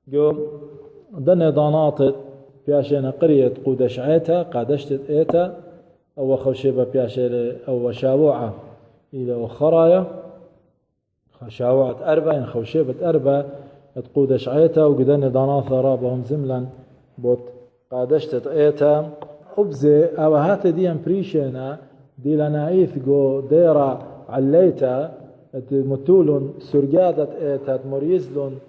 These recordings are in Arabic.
جو دن ضانات بياشينا قرية قودش عيتا قادشت ايتا او خوشيبا بياشي او شاوعة الى وخرايا شاوعة اربع يعني خوشيبة اربع تقودش عيتا وقدن ضانات رابهم زملا بوت قادشت ايتا أبزي او هات ديان بريشينا دي لنايث جو ديرا عليتا متولون سرقادة ايتا مريزلون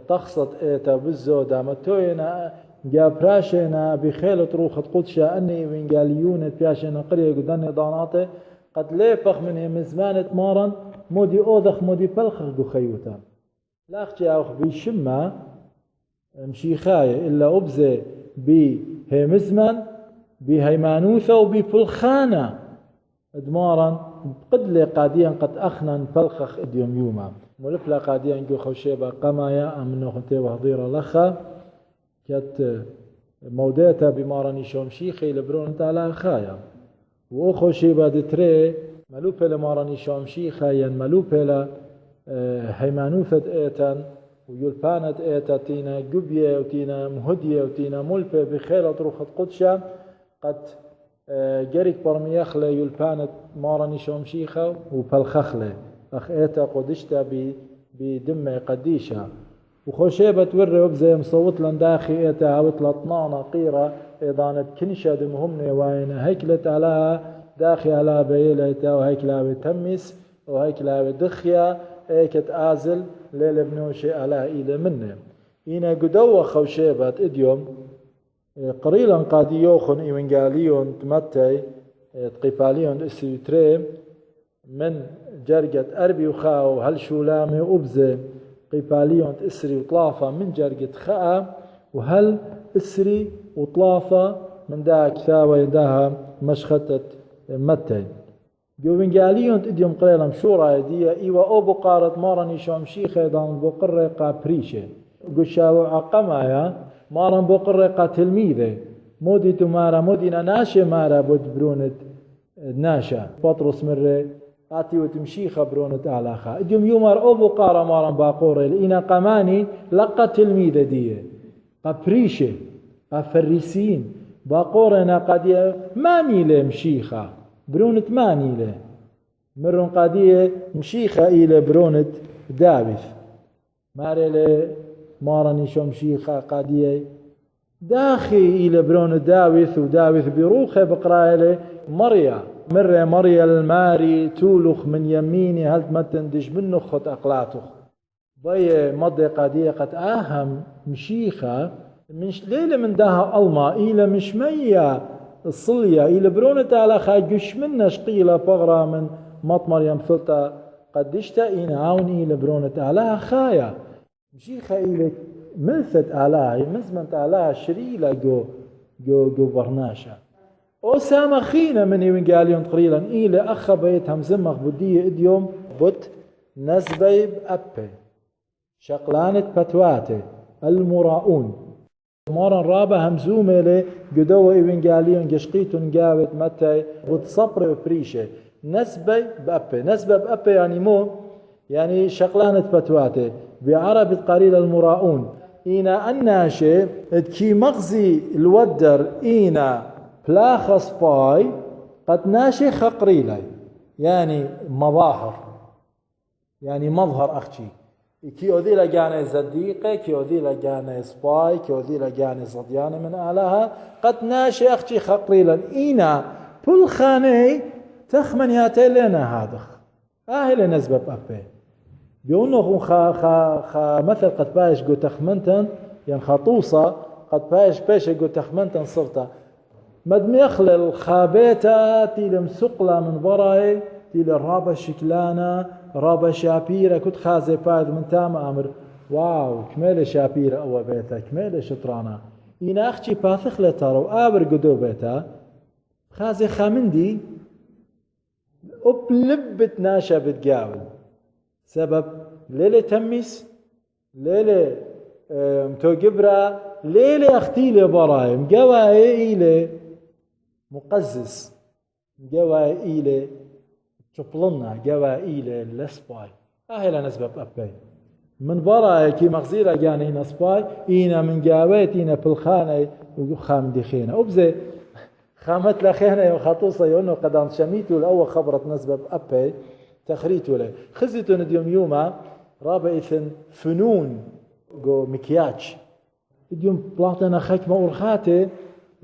تخصت ايتا بالزودة متوينا جا براشينا بخيلة روخة قدشة اني وينجاليون بياشينا قرية قداني ضاناتي قد ليبخ منه مزمانة مارن مودي اوضخ مودي بلخخ دو خيوتا لاخجي اوخ بيشمة مشيخاية الا ابزي بي هي مزمن بي هيمانوثة وبي بلخانة ادمارا قد لي قاديا قد اخنا بلخخ اديوم يوما ملفلا قاديا جو خوشيبا قمايا امنو خنتي وهضيرا لخا كت موديتا بمارني شومشيخي لبرون تالا خايا واخو شيبا دتري ملوبة لمارني شومشيخا ين ملوبة هيمانوثة ايتان ويلبانت ايتا تينا قبية وتينا مهدية وتينا ملبة بخيلة روخة قدشة قد جريك برميخلة يلبانت مارني شومشيخا وبالخخلة اخ ايتا قدشتا بدمة قديشة وخوشيبة توري وبزي مصوت لن داخي ايتا عوت لطنانا قيرة ايضانت كنشة دمهمني واين هيكلت على داخي على بيلتا وهيكلا بتمس وهيكلا بدخيا ايكت ازل ليل بنوشي على ايدا منه اينا قدوة خوشيبة اديوم قريلا قاديوخن ايوانجاليون تمتي تقيباليون اسيوتري من جرقة اربي وخاو هل شولامي وبزي قيباليون اسري وطلافة من جرقة خاء وهل اسري وطلافة من داك ثاوى يداها مشختة متي جوينجاليون تديوم قليلا مشورة دي ايوا او بقارة مارني شومشيخة دان بقرة قابريشة قشاو عقمايا مارن بقرة قاتلميذة مودي تمارا مودينا ناشي مارا بود برونت ناشا بطرس مرة آتي وتمشيخة برونت آلاخا اديوم يومر او بقارة مارن باقورة لإنا قماني لقى تلميذة دي قابريشة قافريسين باقورنا قادية ماني له مشيخة برونت ماني له مرون قادية مشيخة إلى برونت داوث ماري له مارني شو مشيخة قادية داخي إلى برونت داوث وداوث بروخه بقرأ له مريا الماري تولخ من يميني هل تمتندش منه خط أقلاته بي مضي قادية قد أهم مشيخة مش ليلة من داها ألما إلى مش مية الصلية إلى برونة على خاجش منا شقيلة بغرة من مطمر يمثلتا قدشتا إين عاوني إلى برونة على خايا مشيخة إلى ملثت على مزمنت على شريلة جو برناشا أو سامخينا من يوين قليلا إلى أخا بيت همزمخ بدية إديوم بوت نزبيب أبي شقلانة بتواتي المراؤون مرة رابع همزومة لي قدوة إيوانجاليون قشقيتون قاوت متى وتصبر وبريشة نسبة بأبي يعني مو يعني شقلانة بتواتي بعربة قليل المراؤون إينا الناشي كي مغزي الودر إينا بلاخص باي قد ناشي خقريلي يعني مظاهر يعني مظهر أختي كي أودي لجاني صديقة كي أودي لجاني سباي كي أودي لجاني صديانة من أهلها قد ناشي أختي خقريلا إينا بل خاني تخمن ياتي لنا هذا أهل نزبة بأبي بيقولوا خا مثل قد بايش قو تخمنتن يعني خطوصة قد بايش قو تخمنتن صرتا مدم يخلل خابيتا تيل مسقلة من براي تيل الرابة شكلانة رابة شابيرة كنت خازي بايد من تام أمر واو كميلة شابيرة أو بيتا كميلة شطرانة إنا أختي باثخلة ترى وآبر قدو بيتا خازي خامندي أبلبت ناشا بتقاول سبب ليلة تميس ليلة متوقبرة ليلة أختيلة براي مقوى إيلة مقزز مقوى إيلة تبلنا جوا إلى الأسباي أهلا نسبة أبي من براي كي مغزيرة جاني نصباي إينا من جاويت إينا بالخانة وخام دي خينة وبزي خامت لخينة وخطوصة يونو قدام شميتو الأول خبرت نسبة أبي تخريتو له خزيتو نديوم يوما رابع إثن فنون جو مكياج ديوم بلاطنا خكمة ورخاتي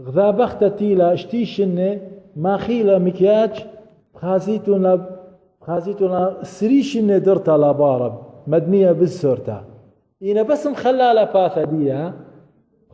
غذا بختة تيلا اشتيشن ما خيلة مكياج بخازيتونا سريشن درتا لابارب مدنية بالسورتا إينا بس مخلالة باثة ديها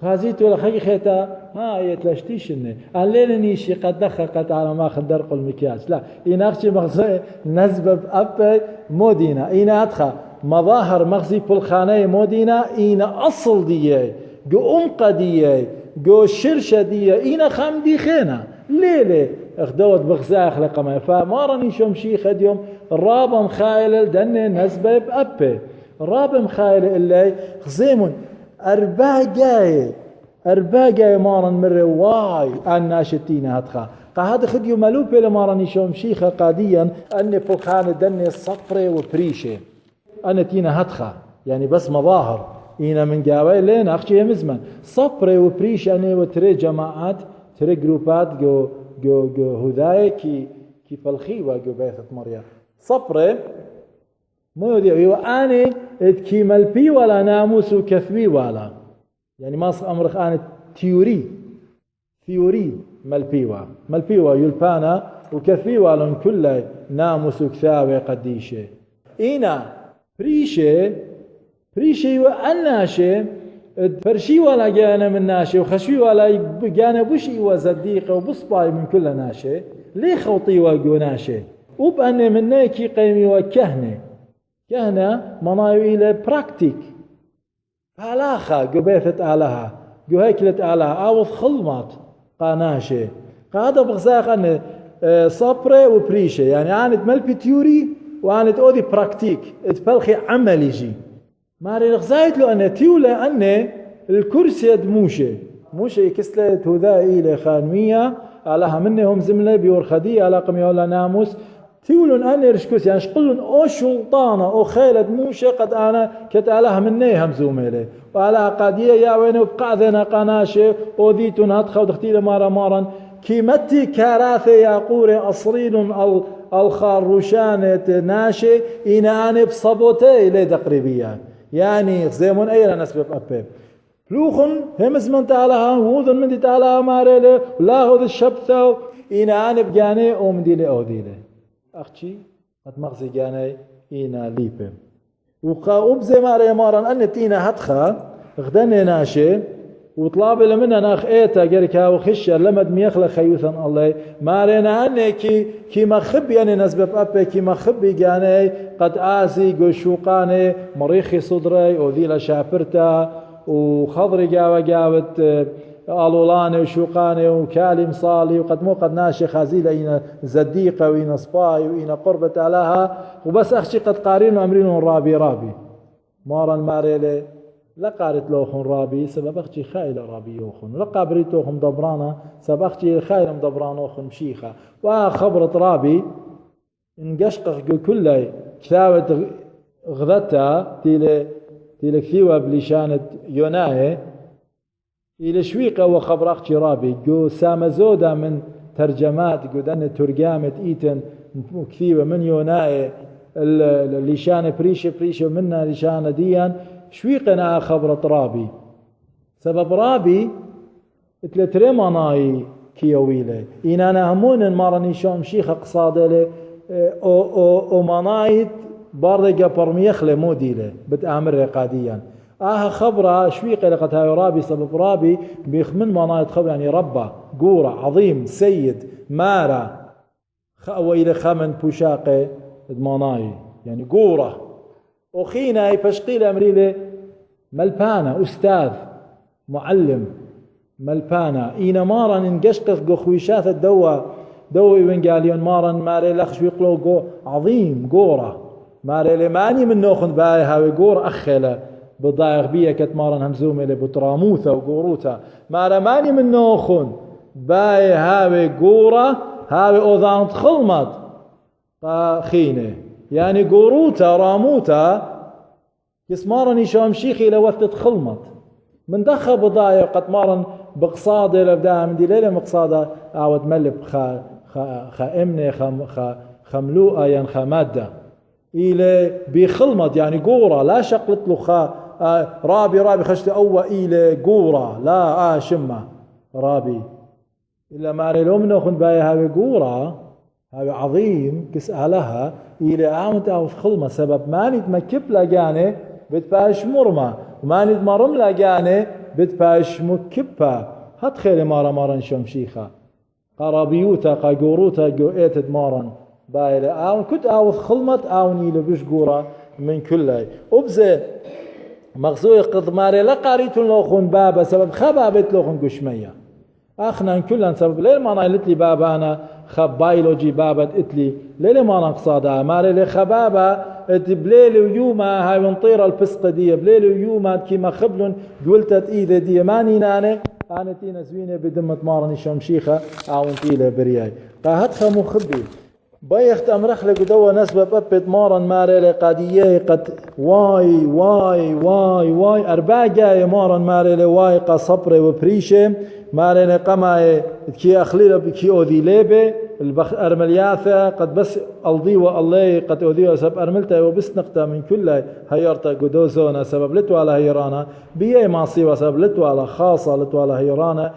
خازيتو لخي خيتا ما يتلاشتيشن الليلني شي قد دخقت على ما خدرق المكياج لا إينا أخشي مغزي نزبب أبي مودينا إينا أدخى مظاهر مغزي بالخانة مودينا إينا أصل ديي جو أمقى ديي جو شرشة ديي إينا خام دي خينا ليلة اخدوت بغزاء خلق ما فما راني شوم شيخ اليوم الرابع مخايل دني نسبب أبي الرابع مخايل اللي خزيمون أربع جاي مارن مرة واي أنا شتينا هتخا قاعد خديو ملوبة لما راني شوم شيخة قاديا أني فوقان دني صفرة وبريشة أنا تينا هتخا يعني بس مظاهر إينا من جاوي لين أخشي مزمن صفرة وبريشة أنا وتري جماعات تري جروبات جو هداي كي فالخيوة جو بيثة مريا صفرة مو يدي أنا كي ملبي ولا ناموس وكثبي ولا يعني ما أمرخ أنا ثيوري ملبيوا يلبانا وكثبي ولا كل ناموس وكثاوي قديشة إينا بريشة وأناشة فرشي ولا جانا من ناشة وخشوي ولا جانا بشي وزديقة وبصباي من كل ناشة ليه خوطي وجو ناشة وبأن من ناكي قيمي وكهنة مناوي إلى براكتيك علاخة قبيثة علاها جو هيكلة علاها عوض خلمات قاناشة قاعدة بغزاق أن صبرة وبريشة يعني أنا ملبي تيوري وأنا تأودي براكتيك تبلخي عملي جي ماري غزايت له أن تيولة أن الكرسي موشة يكسلة هذائي لخانمية علىها منهم زملة بيورخدية على قمي ولا ناموس تيولون أنا رشكوس يعني شقلون أو شلطانة أو خيلة موشة قد أنا كتعلها مني همزوميلي وعلى قادية يا وين بقعذنا قناشة وذيتون هتخو دختيل مارا كيمتي كاراثي يا قوري أصريل الخاروشانة ناشي إنا أنا بصبوتي إلي تقريبيا يعني زيمون أيلا نسبب أبيب بلوخن همز من تعالها ووذن من تعالها ماريلي ولا هذا الشبثة إنا أنا بجاني أمديلي أوديلي أختي قد مغزي جاني إينا ليبه وقاوب زي مارا أن تينا هتخا غدني ناشي وطلاب لمنا ناخ إيتا قريكا وخشر لمد ميخلق خيوثا الله مارينا أني كي مخبي يعني نسبب أبي كي مخبي جاني قد آسي قشوقاني مريخي صدري وذيلا شابرتا وخضري جاوت ألولاني وشوقاني وكالي مصالي وقد مو قد ناشي خازيلة إينا زديقة وإينا صباي وإينا قربة علىها وبس أخشي قد قارين وأمرين رابي مارا ماريلي لا قارت لوخن رابي سبب أختي خايلة رابي يوخن لا قابريتوخن دبرانا سبب أختي خايلة دبرانوخن مشيخة وخبرت رابي انقشقق كله كثاوة غذتها تيلي كثيوة بلشانة يوناي إلى شويقة وخبر أختي رابي جو سامزودا من ترجمات جو دن ترجمة إيتن كثيوة من يوناي اللشانة بريشة ومنها لشانة ديان شويقنا خبرت رابي سبب رابي تلتري مناي كيويلة إنا همون مارني شوم شيخ قصادة او منايت باردقة برميخلة موديلة بتأمر قاديا خبره شويقة لقد هاي رابي سبب رابي بيخمن منايت خبر يعني ربا قورة عظيم سيد مارا وإلى خمن بوشاقة مناي يعني قورة وخينا يفشقيل أمريلي ملبانا أستاذ معلم ملبانا إينا مارا ننقشقف قخويشات دوي وينقاليون مارا ماري لخش ويقلو عظيم قورة ماري لماني من نوخن باي هاوي قورة أخيلة بضايق بيه كتمارا همزومي لبطراموثة وقوروتا مارا ماني من نوخن باي هاوي قورة هاوي أوذان تخلمت خينه يعني قوروتا راموتا كسمارني شو مشيخي لوقت خلمت من دخل بضايع قد مارن بقصادة لبداها من دي ليلة مقصادة عاود ملب خا امنة خملوءة ين خمادة إلى بخلمت يعني قورة لا شقلت له رابي خشت أول إلى قورة لا شمة رابي إلا ما لو منه خن بايها بقورة هذا عظيم كسألها إلى عامت أو خلمة سبب ما نتمكب لجانه بتباش مرمى وما نتمرم لجانه بتباش مكبة هات خير مارا شمشيخة قرابيوتا قاقوروتا جوئت مارا بايلة أو كنت أو خلمت أو نيل بش قورة من كله وبزي مغزوي قض ماري لقاريت لوخون بابا سبب خبابت لوخون قشمية اخنا كلن سبب ليه ما نايلت لي بابا انا خب بايولوجي بابا اتلي ليه ما نقصادها ماري لي خبابه بليل ويوما هاي منطيره الفسقه دي بليل ويوما كيما خبلن قلتت ايده دي ماني انا تينا زوينه بدمت مارني شمشيخه او انتيله برياي قاهتها مخبي بيخت امرخ لك دوا نسبة ببت مارن ماري لقادية قد واي اربع جاي مارن ماري لواي قا صبري وبريشة ماري لقما كي اخليل بكي اوذي ليبه ارملياثة قد بس الضي والله قد اوذي سبب ارملتا وبس نقطة من كل هيرتا قدوزونا سبب لتو على هيرانا بيه ماصيبة سبب لتو على خاصة لتو على هيرانا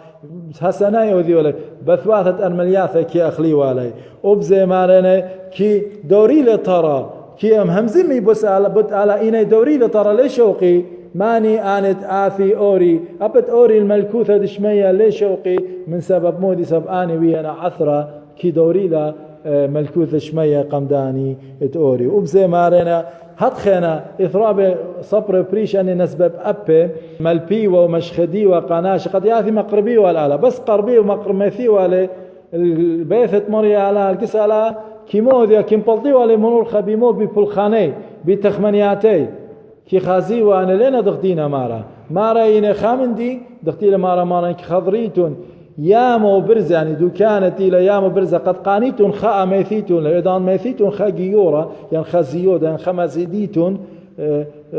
هسناي اوذي ولا بثواثة ارملياثة كي اخلي والي وبزي مارنا كي دوري لترى كي ام همزمي بس على بد على ايني دوري لترى ليش شوقي ماني انت اثي اوري ابت اوري الملكوثة دشمية ليش شوقي من سبب مودي سبب اني ويانا عثرة كي دوري لا ملكوثة شمية قمداني توري وبزي مارنا هتخنا إثراب صبر بريش أني نسبب أبي ملبي ومشخدي وقناش قد ياثي مقربي ولا بس قربي ومقرمثي ولا البيثة مريا على الكسالة كيموديا كيمبلطي ولا منور خبيمو ببلخاني بتخمنياتي كي خازي وانا لنا دغدينا مارا ين خامندي دغتي مارا خضريتون يامو برز يعني دو كانت إلى يامو برز قد قانيتون خاء ميثيتون لأيضان ميثيتون خاقيورا يعني خازيودا يعني خمازيديتون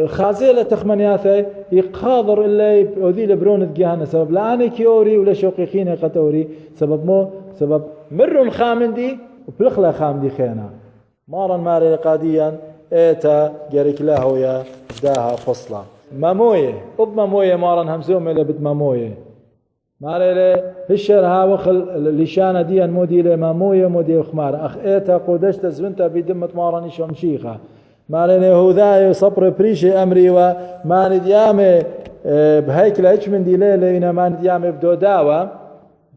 خازيلة تخمنياثي يقاضر اللي وذي لبرون جهنم سبب لاني كيوري ولا شوقيخين قتوري سبب مرن خامندي وبلخلا خامدي خينا مارا ماري قاديا ايتا جاريك لاهو يا داها فصلا ماموية ماموية مارا همزوم اللي بد ماموية ماري هشر ها وخل لشانة دي مودي لماموية مودي خمار اخ ايتا قودشت زبنتا بدمة ماراني شمشيخة ماري هوذاي صبر بريشي امري وما نديامي بهيكلا ايش من دي ليلة ما نديامي بدو داوة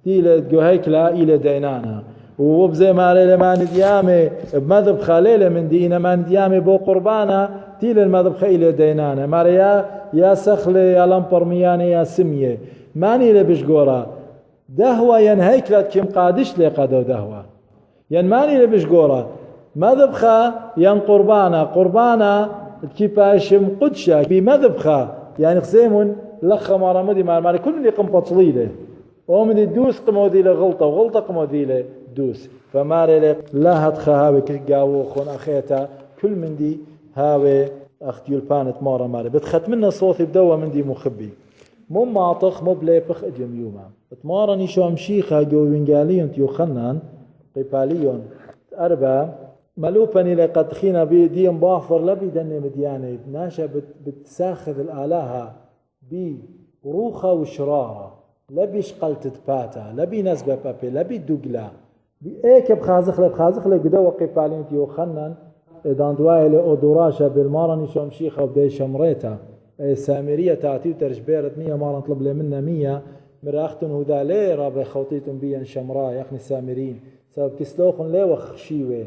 دي لدقو هيكلا الى دينانا وبزي ماري لما نديامي بمذبخ ليلة من دينا ما نديامي بو قربانا دي للمذبخ الى دينانا ماري يا سخلي يا لمبر مياني يا سمية ماني لبش قورا دهوة ين هيكلة كم قادش لي قدو دهوة ين ماني لبش قورا مذبخة ين قربانا كيباشم قدشة بمذبخة يعني خزيمون لخ مارا مدي ماري كل اللي قم بطليله ومن الدوس قمودي له غلطة وغلطة قمودي له دوس فماري لك لا هتخا هاوي كقاوو خون أخيتا كل من دي هاوي أختي البانت ماري بتخت منا صوتي بدوا من دي مخبي مو معطخ مو بليبخ اجم يوما اتمارني شو امشيخا جو وينجاليون تيوخنان قيباليون أربع ملوبني لقد خينا بي مباحفر لبي دني مدياني ناشا بتساخذ الآلهة بروخة وشرارة لبي شقلت باتا لبي نسبة بابي لبي دوغلا ايك بخازخ قدوا قيباليون تيوخنان دان دوايل اودوراشا بالمارني شو امشيخا بدي شمريتا سامرية تعطيه ترجبيرة 100 مرة نطلب لي منها 100 مراختن هدا ليه رابع خوتيتن بيان شمراء يخني السامرين سبب كسلوخن ليه وخشيوه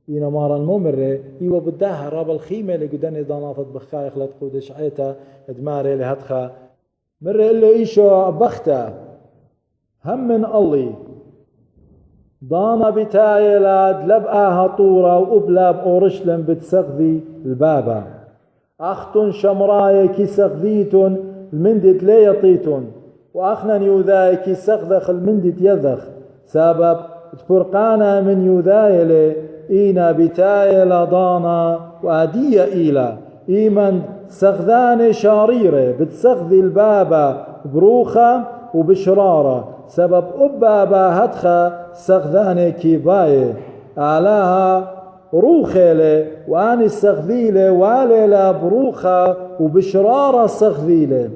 إينا مرة الممرة إيوه بداها رابع الخيمة اللي قداني داناطت بخايخ لتقودش عيتا دماري لهدخا مرة إلو إيشو بختا هم من الله دانا بتايلاد لبقاها طورة وقبلاب أورشلم بتسغذي البابا أختن شمراي كي سغذيتن المندت لا يطيتن وأخنا يوذاي كي سغذخ المندت يذخ سبب تفرقانا من يوذاي إينا بتاي لضانا وأدية إيلا إيمن سغذاني شاريرة بتسغذي البابا بروخة وبشرارة سبب أبابا هدخة سغذاني كيباية أعلاها روخيلة واني سغذيلة واليلا بروخة وبشرارة سغذيلة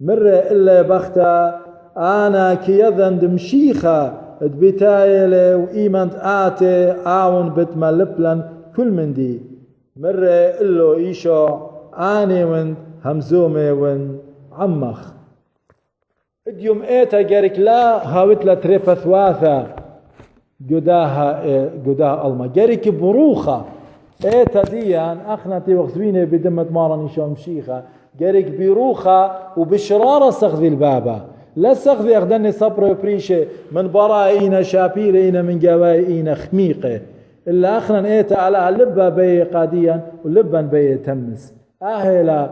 مرة إلا بختا أنا كيذن دمشيخة دبتايلة وإيمانت آتي آون بتملبلن كل من دي مرة إلو إيشو آني ون همزومي ون عمخ اديوم ايتا جارك لا هاوتلا تريبا ثواثا قداها الما جارك بروخة ايتا ديان اخنتي وغزويني بدمة مارن إيشو مشيخة جارك بروخة وبشرارة سغذي البابا لا سغذي اخدني صبر وبريشة من براينا شابيرينا من جواينا خميقة إلا أخنا إيتا على لبا بي قاديا ولبا بي تمس أهلا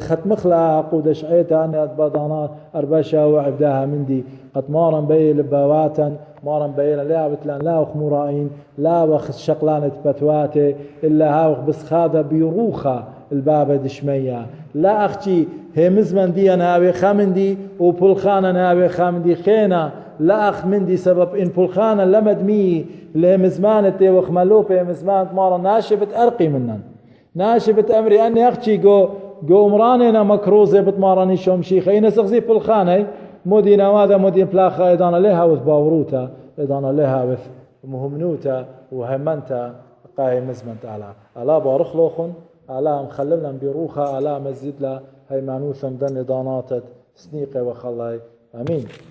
ختمخلا قودش عيتا أني أتبادانا أرباشا وعبداها مندي قد مارن بي لباواتا مارن بي لا بتلان لا وخمرائين لا وخ شقلانة بتواتي إلا هاوخ بس خاذا بيروخا البابا دشمية لا أختي هي مزمن دي أنا هاوي خامندي وبولخانا ناوي خامندي خينا لا أخ مندي سبب إن بولخانا لمدمي لمزمان تي وخملوبة مزمان مارا ناشبت أرقي منن ناشبت أمري أني أختي جو مرانينا مكروزة بتمارني شوم شيخة إنا سغزي بولخاني مدينة ماذا مدينة بلاخة إدانا لها وث باوروتا إدانا لها وث مهمنوتا وهمنتا قاهي مزمن تعالى ألا بارخلوخن ألا مخللنا بيروخا ألا مزيد لا هيمانوثا مدن إداناتت سنيقة وخلاي آمين.